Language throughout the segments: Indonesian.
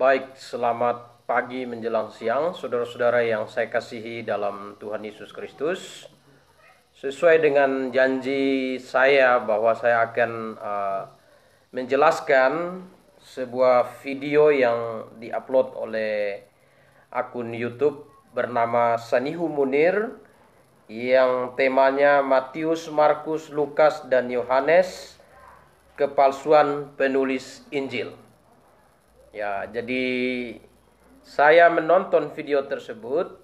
Baik, selamat pagi menjelang siang, saudara-saudara yang saya kasihi dalam Tuhan Yesus Kristus. Sesuai dengan janji saya bahwa saya akan menjelaskan sebuah video yang diupload oleh akun YouTube bernama Sanihu Munir yang temanya Matius, Markus, Lukas, dan Yohanes, kepalsuan penulis Injil. Ya, jadi saya menonton video tersebut.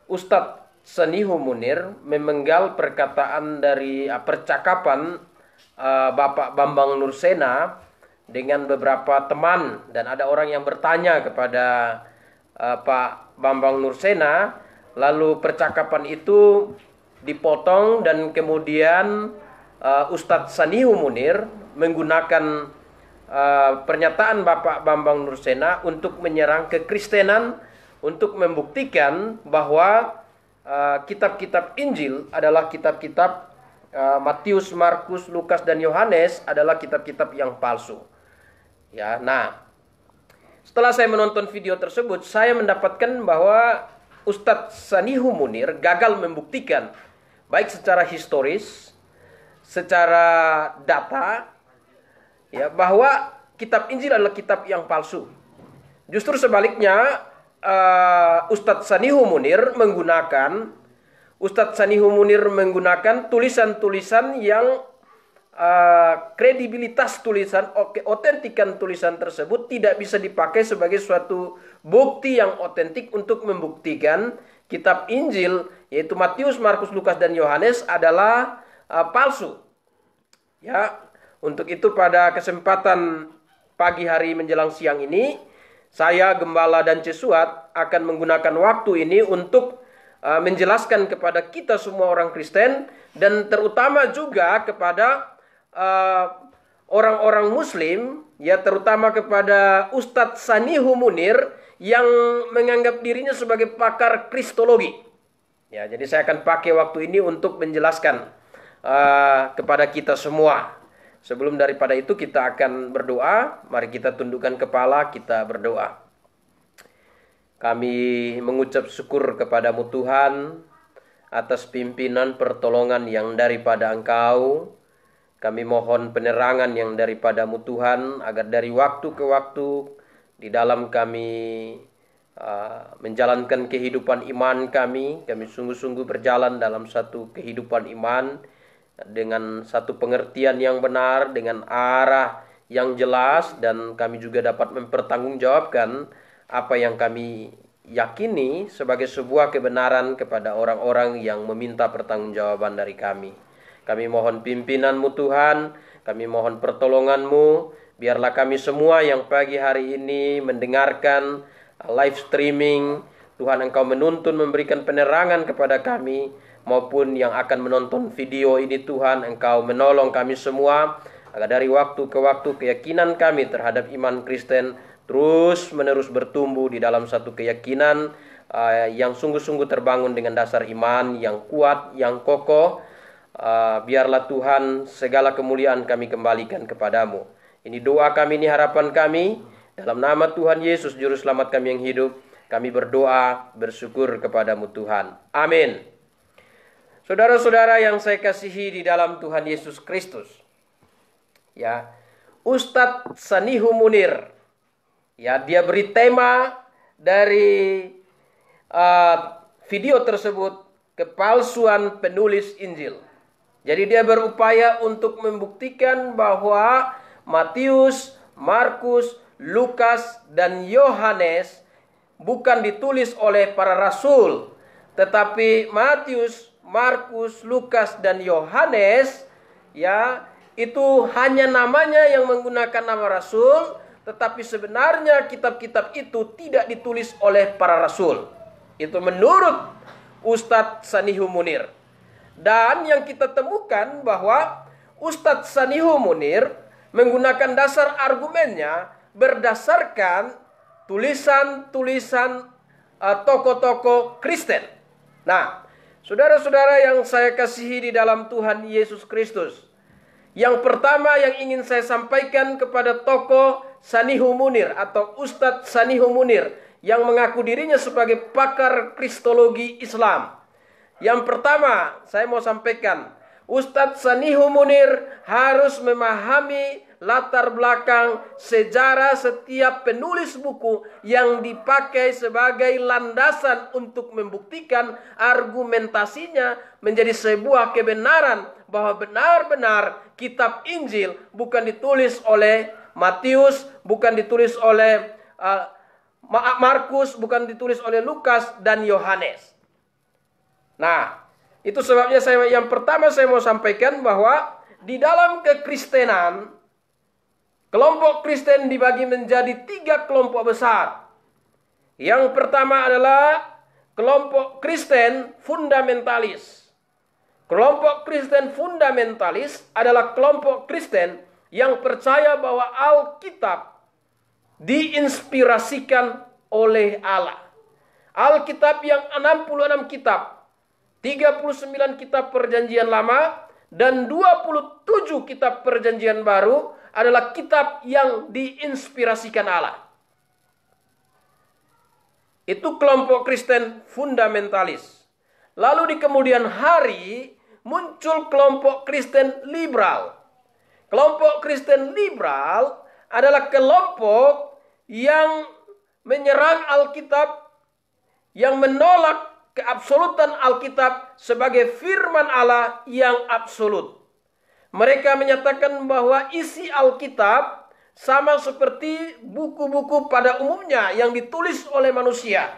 Ustadz Sanihu Munir memenggal perkataan dari percakapan Bapak Bambang Nursena dengan beberapa teman, dan ada orang yang bertanya kepada Pak Bambang Nursena, lalu percakapan itu dipotong dan kemudian Ustadz Sanihu Munir menggunakan pernyataan Bapak Bambang Nursena untuk menyerang kekristenan, untuk membuktikan bahwa kitab-kitab Injil adalah kitab-kitab Matius, Markus, Lukas, dan Yohanes adalah kitab-kitab yang palsu. Ya, nah, setelah saya menonton video tersebut, saya mendapatkan bahwa Ustadz Sanihu Munir gagal membuktikan, baik secara historis, secara data, ya, bahwa kitab Injil adalah kitab yang palsu. Justru sebaliknya, Ustadz Sanihu Munir menggunakan tulisan-tulisan yang kredibilitas tulisan, keotentikan tulisan tersebut tidak bisa dipakai sebagai suatu bukti yang otentik untuk membuktikan kitab Injil, yaitu Matius, Markus, Lukas, dan Yohanes adalah palsu. Ya, untuk itu pada kesempatan pagi hari menjelang siang ini, saya, Gembala, dan Cesuat akan menggunakan waktu ini untuk menjelaskan kepada kita semua orang Kristen, dan terutama juga kepada orang-orang Muslim, ya, terutama kepada Ustadz Sanihu Munir yang menganggap dirinya sebagai pakar kristologi. Ya, jadi saya akan pakai waktu ini untuk menjelaskan kepada kita semua. Sebelum daripada itu kita akan berdoa. Mari kita tundukkan kepala, kita berdoa. Kami mengucap syukur kepadamu Tuhan atas pimpinan pertolongan yang daripada Engkau. Kami mohon penerangan yang daripadamu Tuhan, agar dari waktu ke waktu di dalam kami menjalankan kehidupan iman kami sungguh-sungguh berjalan dalam satu kehidupan iman dengan satu pengertian yang benar, dengan arah yang jelas, dan kami juga dapat mempertanggungjawabkan apa yang kami yakini sebagai sebuah kebenaran kepada orang-orang yang meminta pertanggungjawaban dari kami. Kami mohon pimpinan-Mu Tuhan, kami mohon pertolongan-Mu, biarlah kami semua yang pagi hari ini mendengarkan live streaming, Tuhan Engkau menuntun, memberikan penerangan kepada kami, maupun yang akan menonton video ini, Tuhan Engkau menolong kami semua, agar dari waktu ke waktu keyakinan kami terhadap iman Kristen terus menerus bertumbuh di dalam satu keyakinan yang sungguh-sungguh terbangun dengan dasar iman yang kuat, yang kokoh. Biarlah Tuhan segala kemuliaan kami kembalikan kepadamu. Ini doa kami, ini harapan kami, dalam nama Tuhan Yesus Juru Selamat kami yang hidup, kami berdoa bersyukur kepadamu Tuhan. Amin. Saudara-saudara yang saya kasihi di dalam Tuhan Yesus Kristus, ya, Ustadz Sanihu Munir, ya, dia beri tema dari video tersebut kepalsuan penulis Injil. Jadi dia berupaya untuk membuktikan bahwa Matius, Markus, Lukas, dan Yohanes bukan ditulis oleh para rasul, tetapi Matius, Markus, Lukas, dan Yohanes, ya, itu hanya namanya yang menggunakan nama rasul, tetapi sebenarnya kitab-kitab itu tidak ditulis oleh para rasul. Itu menurut Ustadz Sanihu Munir. Dan yang kita temukan bahwa Ustadz Sanihu Munir menggunakan dasar argumennya berdasarkan tulisan-tulisan tokoh-tokoh Kristen. Nah, saudara-saudara yang saya kasihi di dalam Tuhan Yesus Kristus, Yang pertama yang ingin saya sampaikan kepada tokoh Sanihu Munir atau Ustadz Sanihu Munir yang mengaku dirinya sebagai pakar kristologi Islam. Yang pertama saya mau sampaikan, Ustadz Sanihu Munir harus memahami latar belakang sejarah setiap penulis buku yang dipakai sebagai landasan untuk membuktikan argumentasinya menjadi sebuah kebenaran bahwa benar-benar kitab Injil bukan ditulis oleh Matius, bukan ditulis oleh Markus, bukan ditulis oleh Lukas dan Yohanes. Nah, itu sebabnya yang pertama saya mau sampaikan bahwa di dalam kekristenan, kelompok Kristen dibagi menjadi 3 kelompok besar. Yang pertama adalah kelompok Kristen fundamentalis. Kelompok Kristen fundamentalis adalah kelompok Kristen yang percaya bahwa Alkitab diinspirasikan oleh Allah. Alkitab yang 66 kitab, 39 kitab perjanjian lama, dan 27 kitab perjanjian baru adalah kitab yang diinspirasikan Allah. Itu kelompok Kristen fundamentalis. Lalu di kemudian hari muncul kelompok Kristen liberal. Kelompok Kristen liberal adalah kelompok yang menyerang Alkitab, yang menolak keabsolutan Alkitab sebagai firman Allah yang absolut. Mereka menyatakan bahwa isi Alkitab sama seperti buku-buku pada umumnya yang ditulis oleh manusia.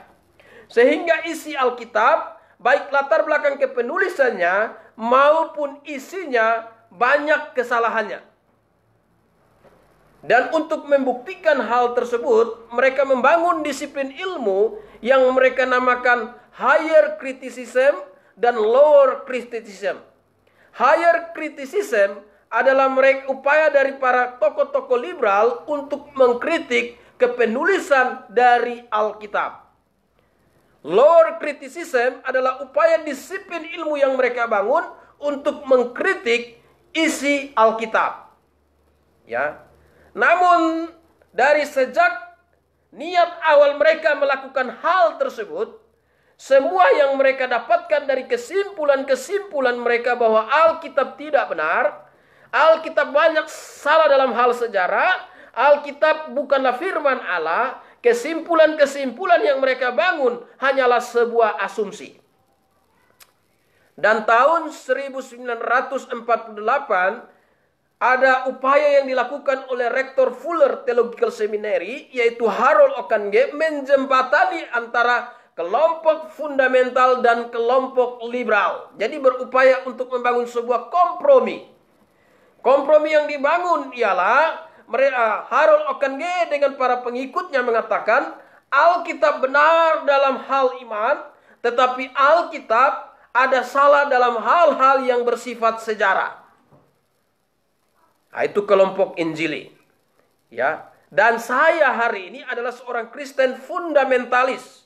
Sehingga isi Alkitab, baik latar belakang kepenulisannya maupun isinya, banyak kesalahannya. Dan untuk membuktikan hal tersebut, mereka membangun disiplin ilmu yang mereka namakan higher criticism dan lower criticism. Higher criticism adalah upaya dari para tokoh-tokoh liberal untuk mengkritik kepenulisan dari Alkitab. Lower criticism adalah upaya disiplin ilmu yang mereka bangun untuk mengkritik isi Alkitab. Ya. Namun dari sejak niat awal mereka melakukan hal tersebut, semua yang mereka dapatkan dari kesimpulan-kesimpulan mereka bahwa Alkitab tidak benar, Alkitab banyak salah dalam hal sejarah, Alkitab bukanlah firman Allah, kesimpulan-kesimpulan yang mereka bangun hanyalah sebuah asumsi. Dan tahun 1948 ada upaya yang dilakukan oleh Rektor Fuller Theological Seminary, yaitu Harold Ockenga, menjembatani antara kelompok fundamental dan kelompok liberal. Jadi berupaya untuk membangun sebuah kompromi. Kompromi yang dibangun ialah Harold Ockenga dengan para pengikutnya mengatakan Alkitab benar dalam hal iman, tetapi Alkitab ada salah dalam hal-hal yang bersifat sejarah. Nah, itu kelompok Injili. Ya. Dan saya hari ini adalah seorang Kristen fundamentalis.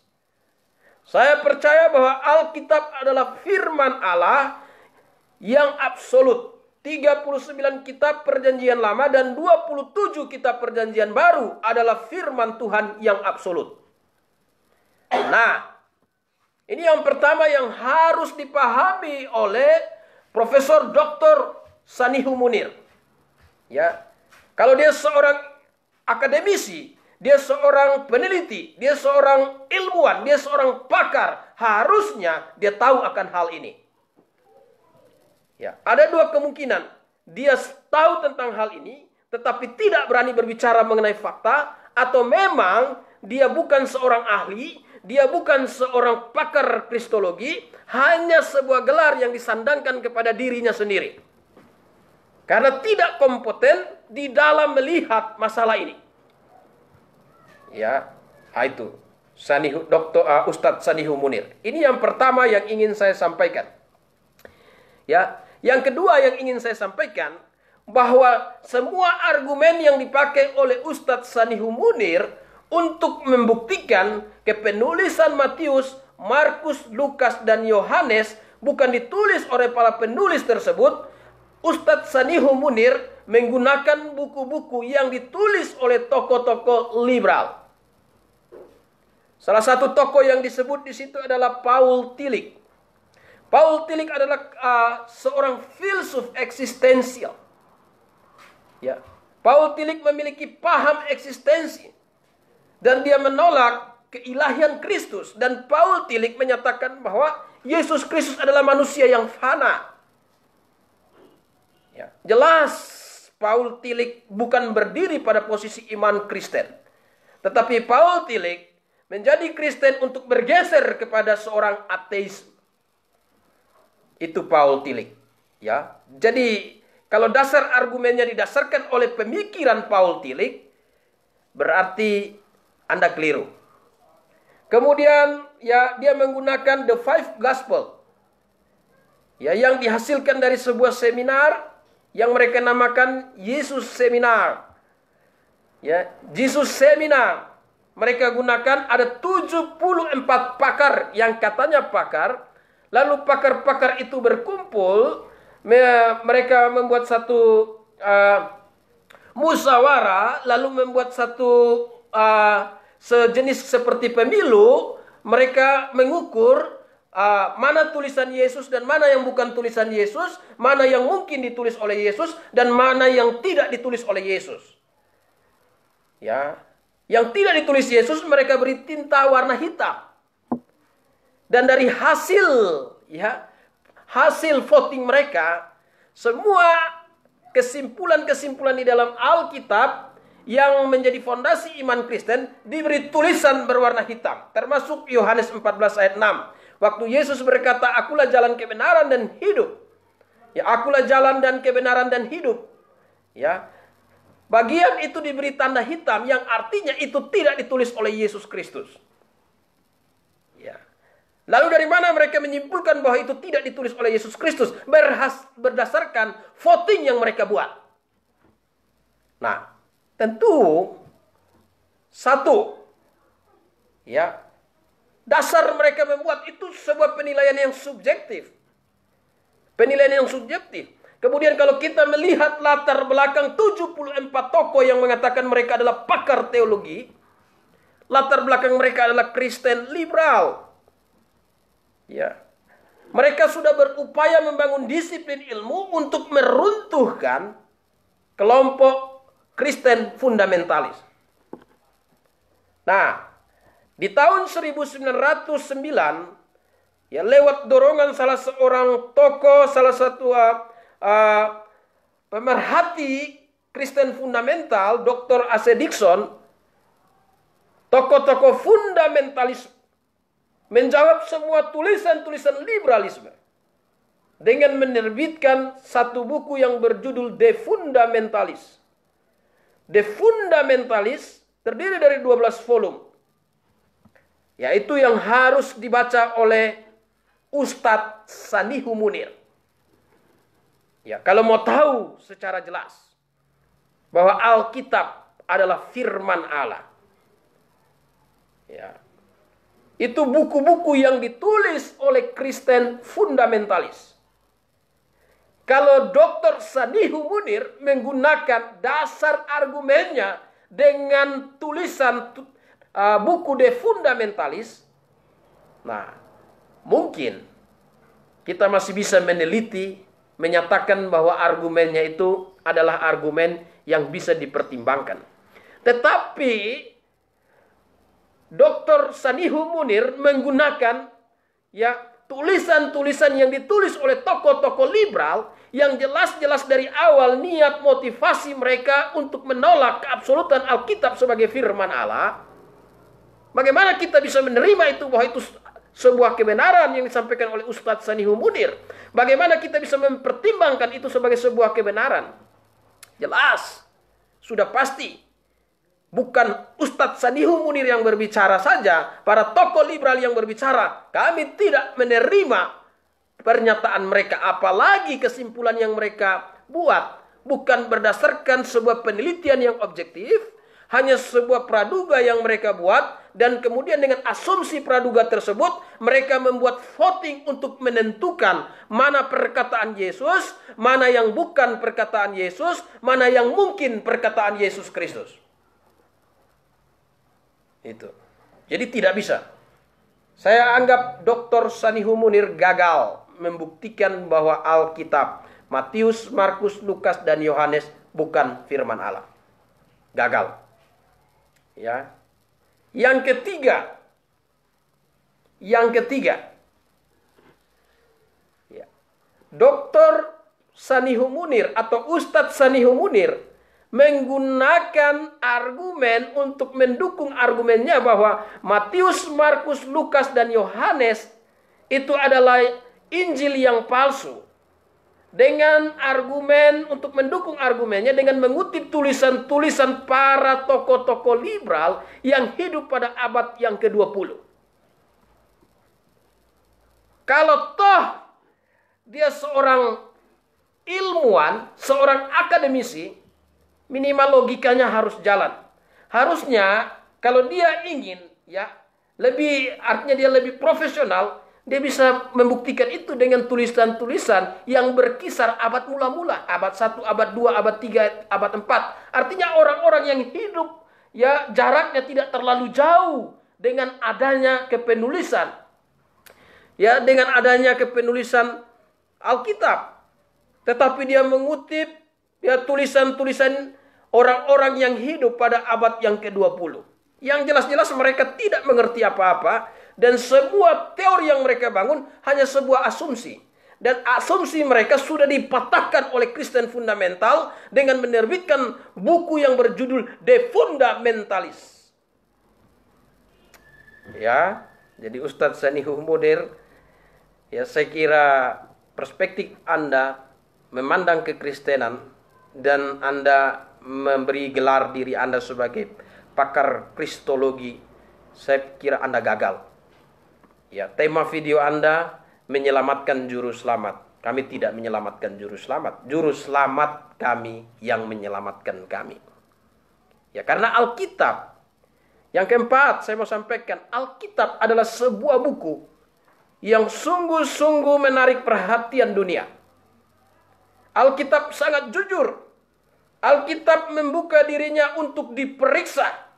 Saya percaya bahwa Alkitab adalah firman Allah yang absolut. 39 kitab perjanjian lama dan 27 kitab perjanjian baru adalah firman Tuhan yang absolut. Nah, ini yang pertama yang harus dipahami oleh Profesor Dr. Sanihu Munir. Ya, kalau dia seorang akademisi, dia seorang peneliti, dia seorang ilmuwan, dia seorang pakar, harusnya dia tahu akan hal ini. Ya, ada 2 kemungkinan. Dia tahu tentang hal ini, tetapi tidak berani berbicara mengenai fakta, atau memang dia bukan seorang ahli, dia bukan seorang pakar kristologi, hanya sebuah gelar yang disandangkan kepada dirinya sendiri. Karena tidak kompeten di dalam melihat masalah ini. Ya, itu Ustadz Sanihu Munir. Ini yang pertama yang ingin saya sampaikan. Ya, yang kedua yang ingin saya sampaikan bahwa semua argumen yang dipakai oleh Ustadz Sanihu Munir untuk membuktikan kepenulisan Matius, Markus, Lukas dan Yohanes bukan ditulis oleh para penulis tersebut, Ustadz Sanihu Munir menggunakan buku-buku yang ditulis oleh tokoh-tokoh liberal. Salah satu tokoh yang disebut di situ adalah Paul Tillich. Paul Tillich adalah seorang filsuf eksistensial. Ya, Paul Tillich memiliki paham eksistensi dan dia menolak keilahian Kristus. Dan Paul Tillich menyatakan bahwa Yesus Kristus adalah manusia yang fana. Ya, jelas Paul Tillich bukan berdiri pada posisi iman Kristen, tetapi Paul Tillich menjadi Kristen untuk bergeser kepada seorang ateis. Itu Paul Tillich. Ya, jadi kalau dasar argumennya didasarkan oleh pemikiran Paul Tillich, berarti Anda keliru. Kemudian ya dia menggunakan The Five Gospel. Ya, yang dihasilkan dari sebuah seminar yang mereka namakan Yesus Seminar. Ya, Jesus Seminar. Mereka gunakan ada 74 pakar yang katanya pakar. Lalu pakar-pakar itu berkumpul. Mereka membuat satu musyawarah. Lalu membuat satu sejenis seperti pemilu. Mereka mengukur mana tulisan Yesus dan mana yang bukan tulisan Yesus. Mana yang mungkin ditulis oleh Yesus dan mana yang tidak ditulis oleh Yesus. Ya, yang tidak ditulis Yesus mereka beri tinta warna hitam. Dan dari hasil voting mereka, semua kesimpulan-kesimpulan di dalam Alkitab yang menjadi fondasi iman Kristen diberi tulisan berwarna hitam, termasuk Yohanes 14 ayat 6. Waktu Yesus berkata, "Akulah jalan kebenaran dan hidup." Ya, akulah jalan dan kebenaran dan hidup. Ya. Bagian itu diberi tanda hitam yang artinya itu tidak ditulis oleh Yesus Kristus. Ya. Lalu dari mana mereka menyimpulkan bahwa itu tidak ditulis oleh Yesus Kristus? Berdasarkan voting yang mereka buat. Nah, tentu satu, ya, dasar mereka membuat itu sebuah penilaian yang subjektif. Penilaian yang subjektif. Kemudian kalau kita melihat latar belakang 74 tokoh yang mengatakan mereka adalah pakar teologi, latar belakang mereka adalah Kristen liberal. Ya. Mereka sudah berupaya membangun disiplin ilmu untuk meruntuhkan kelompok Kristen fundamentalis. Nah, di tahun 1909, ya, lewat dorongan salah seorang tokoh, salah satu pemerhati Kristen fundamental, Dr. A.C. Dixon, tokoh-tokoh fundamentalis menjawab semua tulisan-tulisan liberalisme dengan menerbitkan satu buku yang berjudul The Fundamentalist. The Fundamentalist terdiri dari 12 volume, yaitu yang harus dibaca oleh Ustadz Sanihu Munir. Ya, kalau mau tahu secara jelas bahwa Alkitab adalah firman Allah. Ya. Itu buku-buku yang ditulis oleh Kristen fundamentalis. Kalau Dr. Sanihu Munir menggunakan dasar argumennya dengan tulisan buku The Fundamentalist, nah, mungkin kita masih bisa meneliti, menyatakan bahwa argumennya itu adalah argumen yang bisa dipertimbangkan. Tetapi Dr. Sanihu Munir menggunakan ya tulisan-tulisan yang ditulis oleh tokoh-tokoh liberal yang jelas-jelas dari awal niat motivasi mereka untuk menolak keabsolutan Alkitab sebagai firman Allah. Bagaimana kita bisa menerima itu, bahwa itu sebuah kebenaran yang disampaikan oleh Ustadz Sanihu Munir? Bagaimana kita bisa mempertimbangkan itu sebagai sebuah kebenaran? Jelas, sudah pasti, bukan Ustadz Sanihu Munir yang berbicara saja, para tokoh liberal yang berbicara. Kami tidak menerima pernyataan mereka, apalagi kesimpulan yang mereka buat bukan berdasarkan sebuah penelitian yang objektif, hanya sebuah praduga yang mereka buat, dan kemudian dengan asumsi praduga tersebut mereka membuat voting untuk menentukan mana perkataan Yesus, mana yang bukan perkataan Yesus, mana yang mungkin perkataan Yesus Kristus. Itu. Jadi tidak bisa. Saya anggap Dr. Sanihu Munir gagal membuktikan bahwa Alkitab Matius, Markus, Lukas, dan Yohanes bukan firman Allah. Gagal. Ya. Yang ketiga. Ya. Dr. Sanihu Munir atau Ustadz Sanihu Munir menggunakan argumen untuk mendukung argumennya bahwa Matius, Markus, Lukas, dan Yohanes itu adalah Injil yang palsu. Dengan argumen, untuk mendukung argumennya dengan mengutip tulisan-tulisan para tokoh-tokoh liberal yang hidup pada abad yang ke-20. Kalau toh dia seorang ilmuwan, seorang akademisi, minimal logikanya harus jalan. Harusnya kalau dia ingin artinya dia lebih profesional, dia bisa membuktikan itu dengan tulisan-tulisan yang berkisar abad mula-mula, abad 1, abad 2, abad 3, abad 4. Artinya orang-orang yang hidup jaraknya tidak terlalu jauh dengan adanya kepenulisan. Dengan adanya kepenulisan Alkitab. Tetapi dia mengutip tulisan-tulisan orang-orang yang hidup pada abad yang ke-20. Yang jelas-jelas mereka tidak mengerti apa-apa. Dan semua teori yang mereka bangun hanya sebuah asumsi. Dan asumsi mereka sudah dipatahkan oleh Kristen fundamental dengan menerbitkan buku yang berjudul De Fundamentalis. Jadi Ustadz Sanihu Munir, saya kira perspektif Anda memandang kekristenan dan Anda memberi gelar diri Anda sebagai pakar kristologi, saya kira Anda gagal. Tema video Anda menyelamatkan juru selamat. Kami tidak menyelamatkan juru selamat. Juru selamat kami yang menyelamatkan kami. Karena Alkitab. Yang keempat, saya mau sampaikan, Alkitab adalah sebuah buku yang sungguh-sungguh menarik perhatian dunia. Alkitab sangat jujur. Alkitab membuka dirinya untuk diperiksa.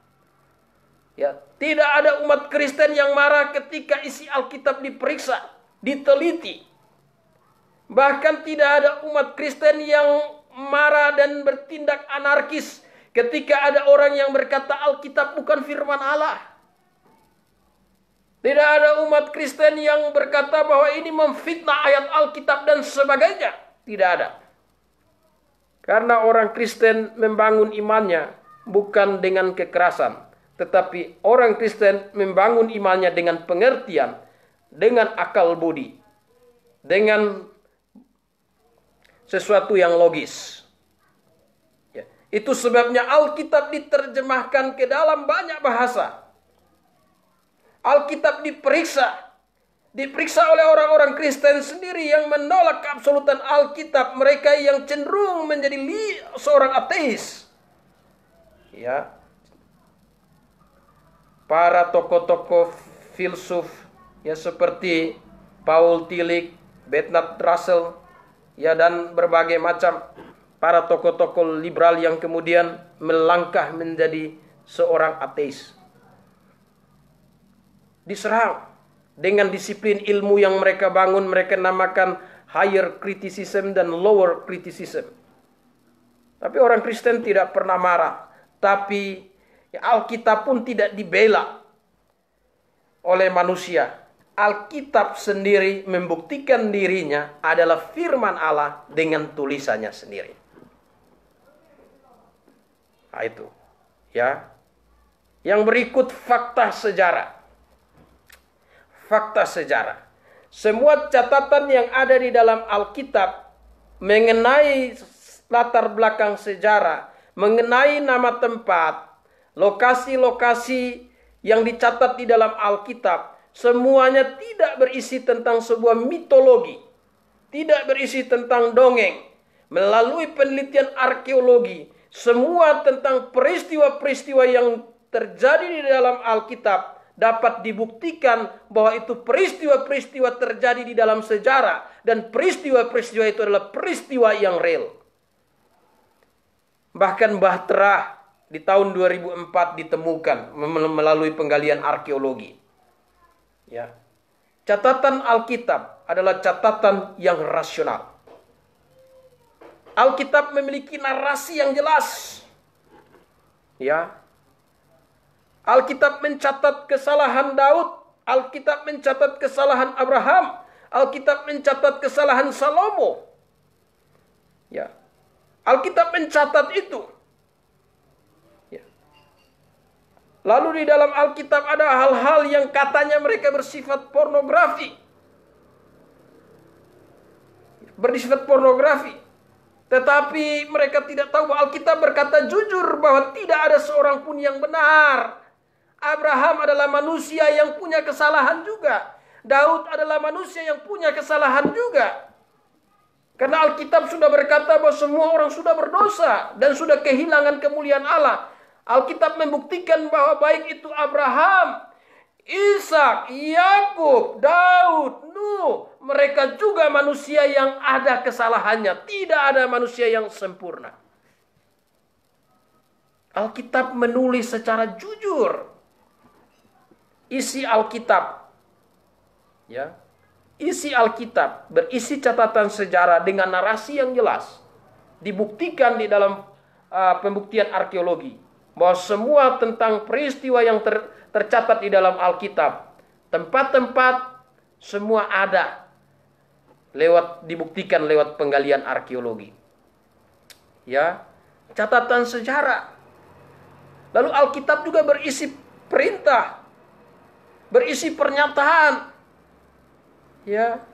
Tidak ada umat Kristen yang marah ketika isi Alkitab diperiksa, diteliti. Bahkan tidak ada umat Kristen yang marah dan bertindak anarkis ketika ada orang yang berkata Alkitab bukan firman Allah. Tidak ada umat Kristen yang berkata bahwa ini memfitnah ayat Alkitab dan sebagainya. Tidak ada. Karena orang Kristen membangun imannya bukan dengan kekerasan. Tetapi orang Kristen membangun imannya dengan pengertian, dengan akal budi, dengan sesuatu yang logis. Itu sebabnya Alkitab diterjemahkan ke dalam banyak bahasa. Alkitab diperiksa oleh orang-orang Kristen sendiri yang menolak keabsolutan Alkitab. Mereka yang cenderung menjadi seorang ateis. Para tokoh-tokoh filsuf seperti Paul Tillich, Bertrand Russell, dan berbagai macam para tokoh-tokoh liberal yang kemudian melangkah menjadi seorang ateis. Diserang dengan disiplin ilmu yang mereka bangun, mereka namakan higher criticism dan lower criticism. Tapi orang Kristen tidak pernah marah, tapi Alkitab pun tidak dibela oleh manusia. Alkitab sendiri membuktikan dirinya adalah firman Allah dengan tulisannya sendiri. Itu. Yang berikut fakta sejarah. Fakta sejarah. Semua catatan yang ada di dalam Alkitab mengenai latar belakang sejarah, mengenai nama tempat, lokasi-lokasi yang dicatat di dalam Alkitab, semuanya tidak berisi tentang sebuah mitologi, tidak berisi tentang dongeng. Melalui penelitian arkeologi, semua tentang peristiwa-peristiwa yang terjadi di dalam Alkitab dapat dibuktikan bahwa itu peristiwa-peristiwa terjadi di dalam sejarah, dan peristiwa-peristiwa itu adalah peristiwa yang real. Bahkan bahtera di tahun 2004 ditemukan melalui penggalian arkeologi. Ya. Catatan Alkitab adalah catatan yang rasional. Alkitab memiliki narasi yang jelas. Ya. Alkitab mencatat kesalahan Daud, Alkitab mencatat kesalahan Abraham, Alkitab mencatat kesalahan Salomo. Ya. Alkitab mencatat itu. Ya. Lalu di dalam Alkitab ada hal-hal yang katanya mereka bersifat pornografi. Bersifat pornografi. Tetapi mereka tidak tahu bahwa Alkitab berkata jujur bahwa tidak ada seorang pun yang benar. Abraham adalah manusia yang punya kesalahan juga. Daud adalah manusia yang punya kesalahan juga. Karena Alkitab sudah berkata bahwa semua orang sudah berdosa dan sudah kehilangan kemuliaan Allah. Alkitab membuktikan bahwa baik itu Abraham, Ishak, Yakub, Daud, Nuh, mereka juga manusia yang ada kesalahannya. Tidak ada manusia yang sempurna. Alkitab menulis secara jujur. Isi Alkitab, ya, isi Alkitab berisi catatan sejarah dengan narasi yang jelas. Dibuktikan di dalam pembuktian arkeologi bahwa semua tentang peristiwa yang tercatat di dalam Alkitab, tempat-tempat semua ada, dibuktikan lewat penggalian arkeologi. Ya, catatan sejarah. Lalu Alkitab juga berisi perintah, berisi pernyataan. Ya.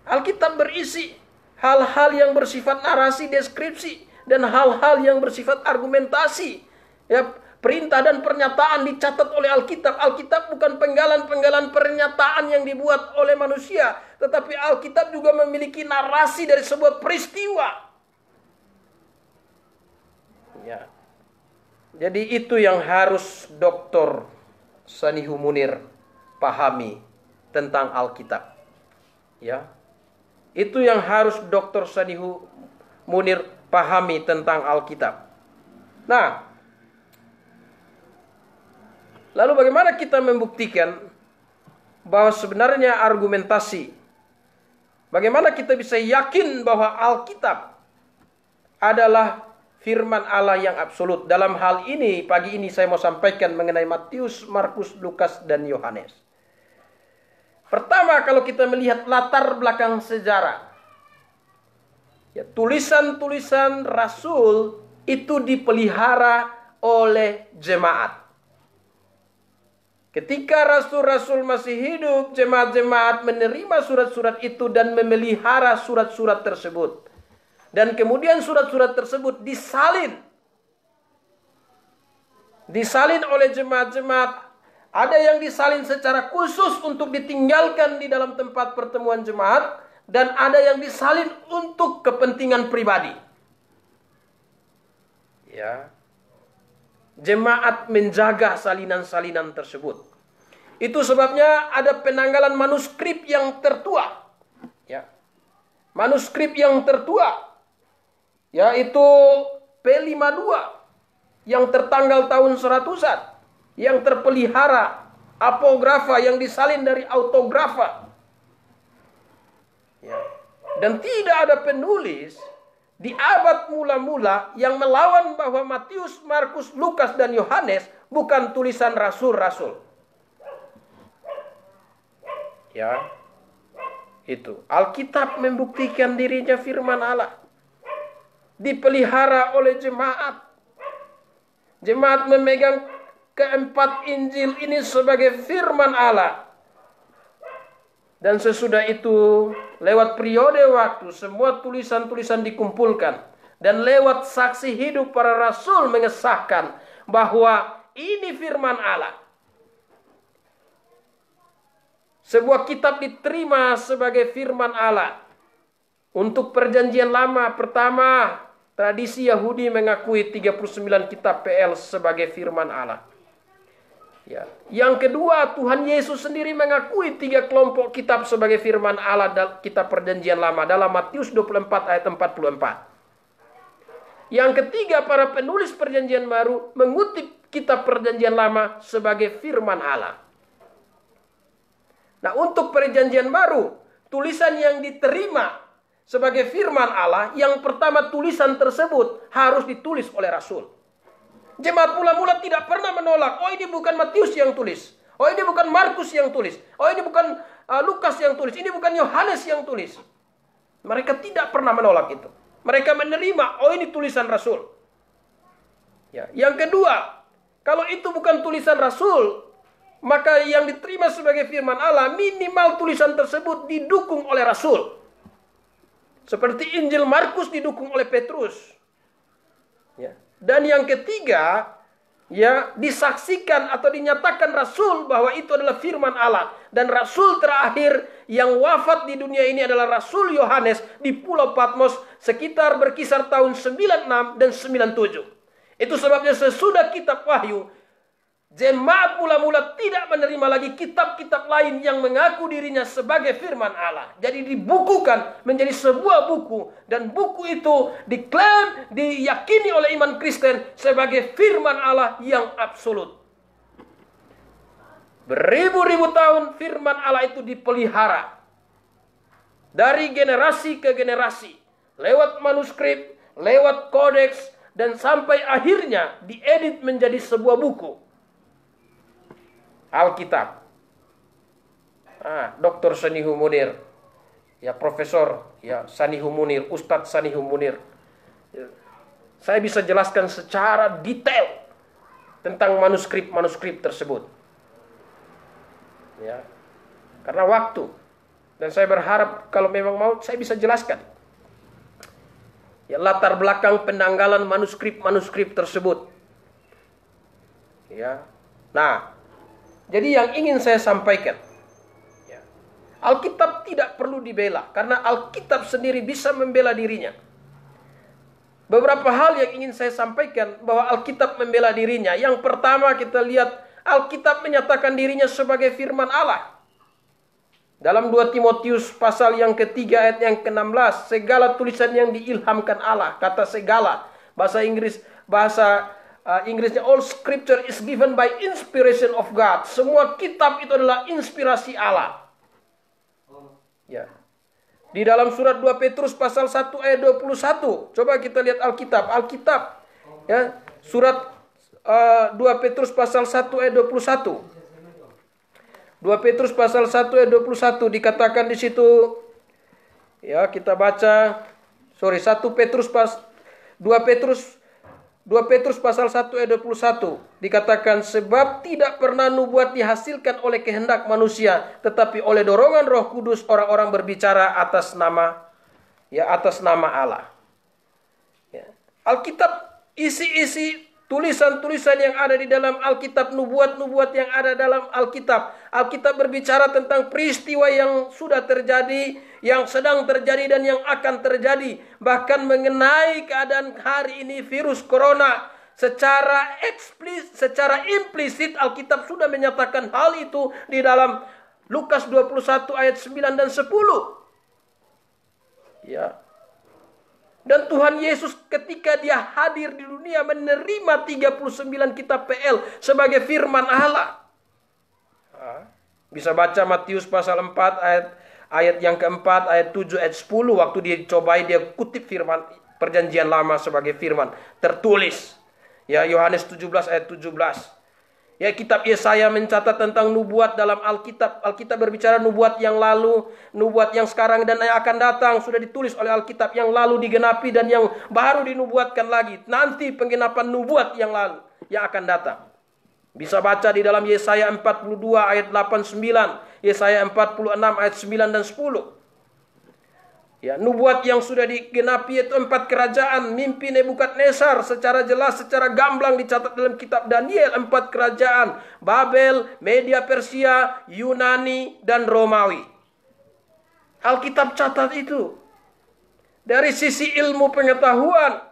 Alkitab berisi hal-hal yang bersifat narasi, deskripsi, dan hal-hal yang bersifat argumentasi. Ya, perintah dan pernyataan dicatat oleh Alkitab. Alkitab bukan penggalan-penggalan pernyataan yang dibuat oleh manusia, tetapi Alkitab juga memiliki narasi dari sebuah peristiwa. Ya. Jadi itu yang harus Dr. Sanihu Munir pahami tentang Alkitab. Ya. Itu yang harus Dr. Sanihu Munir pahami tentang Alkitab. Nah, lalu bagaimana kita membuktikan bahwa sebenarnya argumentasi, bagaimana kita bisa yakin bahwa Alkitab adalah firman Allah yang absolut? Dalam hal ini, pagi ini saya mau sampaikan mengenai Matius, Markus, Lukas, dan Yohanes. Pertama, kalau kita melihat latar belakang sejarah, ya, tulisan-tulisan Rasul itu dipelihara oleh jemaat. Ketika rasul-rasul masih hidup, jemaat-jemaat menerima surat-surat itu dan memelihara surat-surat tersebut. Dan kemudian surat-surat tersebut disalin. Disalin oleh jemaat-jemaat. Ada yang disalin secara khusus untuk ditinggalkan di dalam tempat pertemuan jemaat. Dan ada yang disalin untuk kepentingan pribadi. Ya. Jemaat menjaga salinan-salinan tersebut. Itu sebabnya ada penanggalan manuskrip yang tertua. Ya. Manuskrip yang tertua, yaitu P52 yang tertanggal tahun 100-an, yang terpelihara, apografa yang disalin dari autografa. Ya. Dan tidak ada penulis di abad mula-mula yang melawan bahwa Matius, Markus, Lukas, dan Yohanes bukan tulisan rasul-rasul. Ya. Itu. Alkitab membuktikan dirinya firman Allah. Dipelihara oleh jemaat. Jemaat memegang keempat Injil ini sebagai firman Allah. Dan sesudah itu, lewat periode waktu, semua tulisan-tulisan dikumpulkan. Dan lewat saksi hidup para rasul mengesahkan bahwa ini firman Allah. Sebuah kitab diterima sebagai firman Allah. Untuk perjanjian lama pertama, Tradisi Yahudi mengakui 39 kitab PL sebagai firman Allah. Ya. Yang kedua, Tuhan Yesus sendiri mengakui 3 kelompok kitab sebagai firman Allah dalam kitab Perjanjian Lama dalam Matius 24 ayat 44. Yang ketiga, para penulis Perjanjian Baru mengutip kitab Perjanjian Lama sebagai firman Allah. Nah, untuk Perjanjian Baru, tulisan yang diterima sebagai firman Allah, yang pertama tulisan tersebut harus ditulis oleh Rasul. Jemaat mula-mula tidak pernah menolak, oh ini bukan Matius yang tulis, oh ini bukan Markus yang tulis, oh ini bukan Lukas yang tulis, ini bukan Yohanes yang tulis. Mereka tidak pernah menolak itu. Mereka menerima, oh ini tulisan Rasul. Ya. Yang kedua, kalau itu bukan tulisan Rasul, maka yang diterima sebagai firman Allah, minimal tulisan tersebut didukung oleh Rasul. Seperti Injil Markus didukung oleh Petrus. Ya. Dan yang ketiga, ya, disaksikan atau dinyatakan Rasul bahwa itu adalah firman Allah. Dan Rasul terakhir yang wafat di dunia ini adalah Rasul Yohanes di Pulau Patmos sekitar berkisar tahun 96 dan 97. Itu sebabnya sesudah kitab Wahyu, jemaat mula-mula tidak menerima lagi kitab-kitab lain yang mengaku dirinya sebagai firman Allah. Jadi dibukukan menjadi sebuah buku. Dan buku itu diklaim, diyakini oleh iman Kristen sebagai firman Allah yang absolut. Beribu-ribu tahun firman Allah itu dipelihara. Dari generasi ke generasi. Lewat manuskrip, lewat kodeks, dan sampai akhirnya diedit menjadi sebuah buku. Alkitab. Dr. Sanihu Munir, ya Profesor, ya Sanihu Munir, Ustadz Sanihu Munir. Ya. Saya bisa jelaskan secara detail tentang manuskrip-manuskrip tersebut. Ya. Karena waktu. Dan saya berharap kalau memang mau saya bisa jelaskan. Ya, latar belakang penanggalan manuskrip-manuskrip tersebut. Ya. Nah, jadi yang ingin saya sampaikan, ya, Alkitab tidak perlu dibela, karena Alkitab sendiri bisa membela dirinya. Beberapa hal yang ingin saya sampaikan bahwa Alkitab membela dirinya. Yang pertama kita lihat, Alkitab menyatakan dirinya sebagai firman Allah. Dalam 2 Timotius pasal yang ketiga ayat yang ke-16, segala tulisan yang diilhamkan Allah, kata segala, bahasa Inggrisnya all scripture is given by inspiration of God. Semua kitab itu adalah inspirasi Allah. Ya. Di dalam surat 2 Petrus pasal 1 ayat 21. Coba kita lihat Alkitab. Alkitab. Ya, surat 2 Petrus pasal 1 ayat 21. 2 Petrus pasal 1 ayat 21 dikatakan di situ, ya kita baca, 2 Petrus pasal 1 ayat 21 dikatakan, sebab tidak pernah nubuat dihasilkan oleh kehendak manusia, tetapi oleh dorongan Roh Kudus orang-orang berbicara atas nama Allah. Ya. Alkitab isi-isi tulisan-tulisan yang ada di dalam Alkitab, nubuat-nubuat yang ada dalam Alkitab. Alkitab berbicara tentang peristiwa yang sudah terjadi, yang sedang terjadi, dan yang akan terjadi. Bahkan mengenai keadaan hari ini virus corona. Secara implisit Alkitab sudah menyatakan hal itu di dalam Lukas 21 ayat 9 dan 10. Ya. Dan Tuhan Yesus ketika dia hadir di dunia menerima 39 kitab PL sebagai firman Allah. Bisa baca Matius pasal 4 ayat yang keempat, ayat 7, ayat 10. Waktu dia cobai, dia kutip firman Perjanjian Lama sebagai firman tertulis. Ya, Yohanes 17 ayat 17. Ya, kitab Yesaya mencatat tentang nubuat dalam Alkitab. Alkitab berbicara nubuat yang lalu, nubuat yang sekarang, dan yang akan datang. Sudah ditulis oleh Alkitab, yang lalu digenapi dan yang baru dinubuatkan lagi. Nanti penggenapan nubuat yang lalu, yang akan datang. Bisa baca di dalam Yesaya 42 ayat 8-9. Yesaya 46 ayat 9 dan 10. Ya, nubuat yang sudah digenapi itu 4 kerajaan, mimpi Nebukadnezar secara jelas, secara gamblang dicatat dalam kitab Daniel. 4 kerajaan, Babel, Media Persia, Yunani, dan Romawi. Alkitab catat itu. Dari sisi ilmu pengetahuan,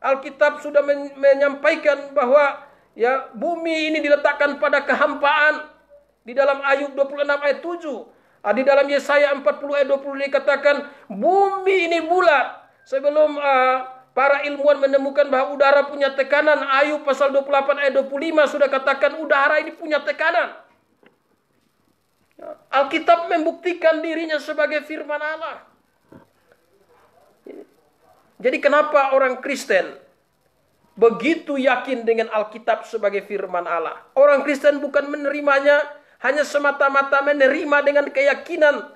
Alkitab sudah menyampaikan bahwa ya bumi ini diletakkan pada kehampaan. Di dalam Ayub 26 ayat 7. Di dalam Yesaya 40 ayat 20 dikatakan bumi ini bulat. Sebelum para ilmuwan menemukan bahwa udara punya tekanan, Ayub pasal 28 ayat 25 sudah katakan udara ini punya tekanan. Alkitab membuktikan dirinya sebagai firman Allah. Jadi kenapa orang Kristen begitu yakin dengan Alkitab sebagai firman Allah? Orang Kristen bukan menerimanya hanya semata-mata menerima dengan keyakinan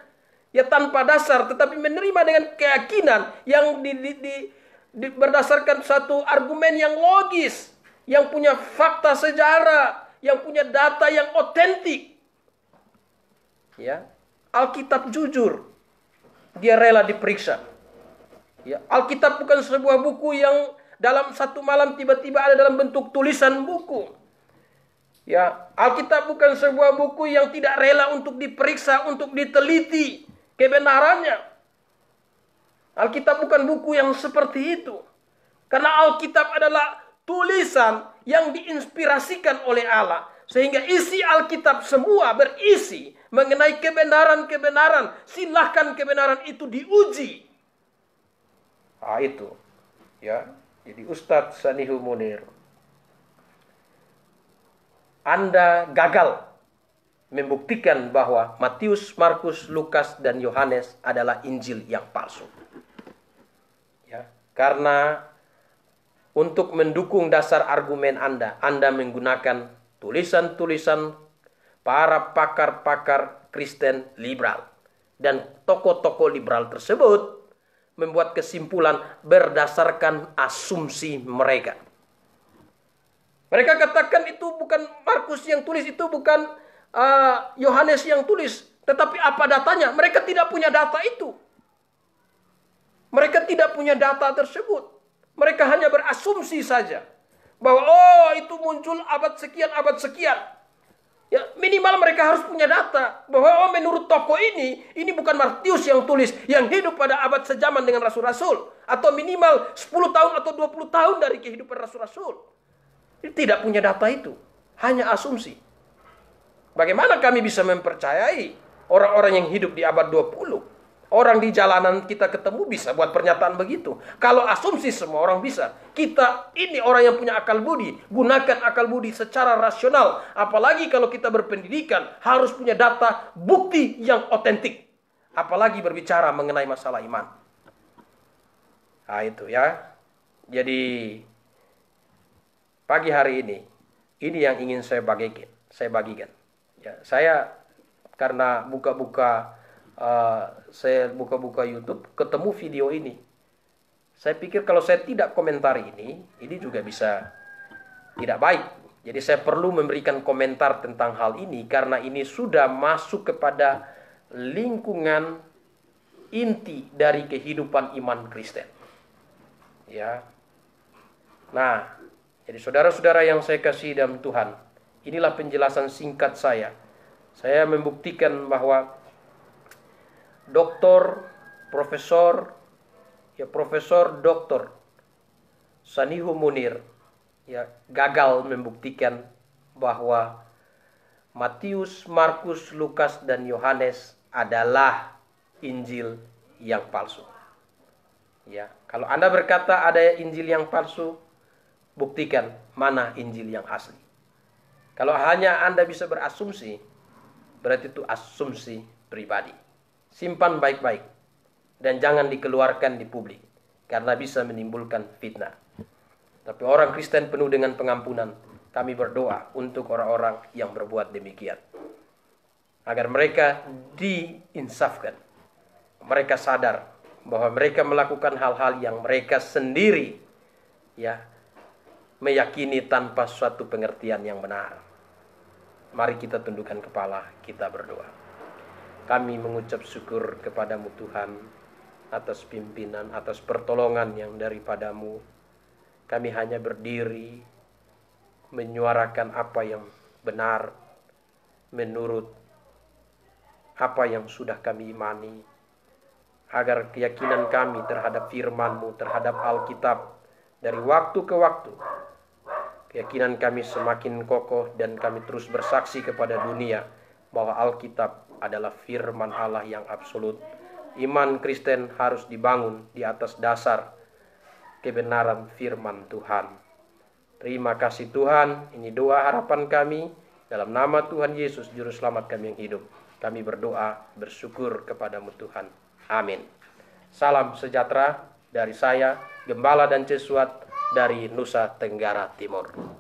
ya tanpa dasar, tetapi menerima dengan keyakinan yang berdasarkan satu argumen yang logis, yang punya fakta sejarah, yang punya data yang otentik. Ya, Alkitab jujur, dia rela diperiksa. Ya, Alkitab bukan sebuah buku yang dalam satu malam tiba-tiba ada dalam bentuk tulisan buku. Ya, Alkitab bukan sebuah buku yang tidak rela untuk diperiksa, untuk diteliti kebenarannya. Alkitab bukan buku yang seperti itu. Karena Alkitab adalah tulisan yang diinspirasikan oleh Allah. Sehingga isi Alkitab semua berisi mengenai kebenaran-kebenaran. Silahkan kebenaran itu diuji. Itu. Ya, jadi Ustadz Sanihu Munir, Anda gagal membuktikan bahwa Matius, Markus, Lukas, dan Yohanes adalah Injil yang palsu. Ya, karena untuk mendukung dasar argumen Anda menggunakan tulisan-tulisan para pakar-pakar Kristen liberal. Dan tokoh-tokoh liberal tersebut membuat kesimpulan berdasarkan asumsi mereka. Mereka katakan itu bukan Markus yang tulis, itu bukan Yohanes yang tulis. Tetapi apa datanya? Mereka tidak punya data itu. Mereka tidak punya data tersebut. Mereka hanya berasumsi saja. Bahwa itu muncul abad sekian. Ya, minimal mereka harus punya data. Bahwa menurut tokoh ini bukan Matius yang tulis. Yang hidup pada abad sejaman dengan Rasul-Rasul. Atau minimal 10 tahun atau 20 tahun dari kehidupan Rasul-Rasul. Tidak punya data itu. Hanya asumsi. Bagaimana kami bisa mempercayai orang-orang yang hidup di abad 20? Orang di jalanan kita ketemu bisa buat pernyataan begitu. Kalau asumsi semua orang bisa. Kita ini orang yang punya akal budi. Gunakan akal budi secara rasional. Apalagi kalau kita berpendidikan. Harus punya data bukti yang otentik. Apalagi berbicara mengenai masalah iman. Itu ya. Jadi pagi hari ini yang ingin saya bagikan. Ya, saya karena saya buka-buka YouTube, ketemu video ini. Saya pikir kalau saya tidak komentari ini juga bisa tidak baik. Jadi saya perlu memberikan komentar tentang hal ini karena ini sudah masuk kepada lingkungan inti dari kehidupan iman Kristen. Ya. Nah, jadi saudara-saudara yang saya kasih dalam Tuhan, inilah penjelasan singkat saya. Saya membuktikan bahwa Profesor Dr. Sanihu Munir gagal membuktikan bahwa Matius, Markus, Lukas, dan Yohanes adalah Injil yang palsu. Ya, kalau Anda berkata ada Injil yang palsu, buktikan mana Injil yang asli. Kalau hanya Anda bisa berasumsi, berarti itu asumsi pribadi. Simpan baik-baik dan jangan dikeluarkan di publik karena bisa menimbulkan fitnah. Tapi orang Kristen penuh dengan pengampunan. Kami berdoa untuk orang-orang yang berbuat demikian agar mereka diinsafkan. Mereka sadar bahwa mereka melakukan hal-hal yang mereka sendiri meyakini tanpa suatu pengertian yang benar. Mari kita tundukkan kepala, kita berdoa. Kami mengucap syukur kepadamu Tuhan atas pimpinan, atas pertolongan yang daripadamu. Kami hanya berdiri menyuarakan apa yang benar menurut apa yang sudah kami imani. Agar keyakinan kami terhadap firman-Mu, terhadap Alkitab dari waktu ke waktu, keyakinan kami semakin kokoh dan kami terus bersaksi kepada dunia bahwa Alkitab adalah firman Allah yang absolut. Iman Kristen harus dibangun di atas dasar kebenaran firman Tuhan. Terima kasih Tuhan, ini doa harapan kami. Dalam nama Tuhan Yesus, Juru Selamat kami yang hidup, kami berdoa, bersyukur kepadamu Tuhan. Amin. Salam sejahtera dari saya, Gembala dan Cesuat dari Nusa Tenggara Timur.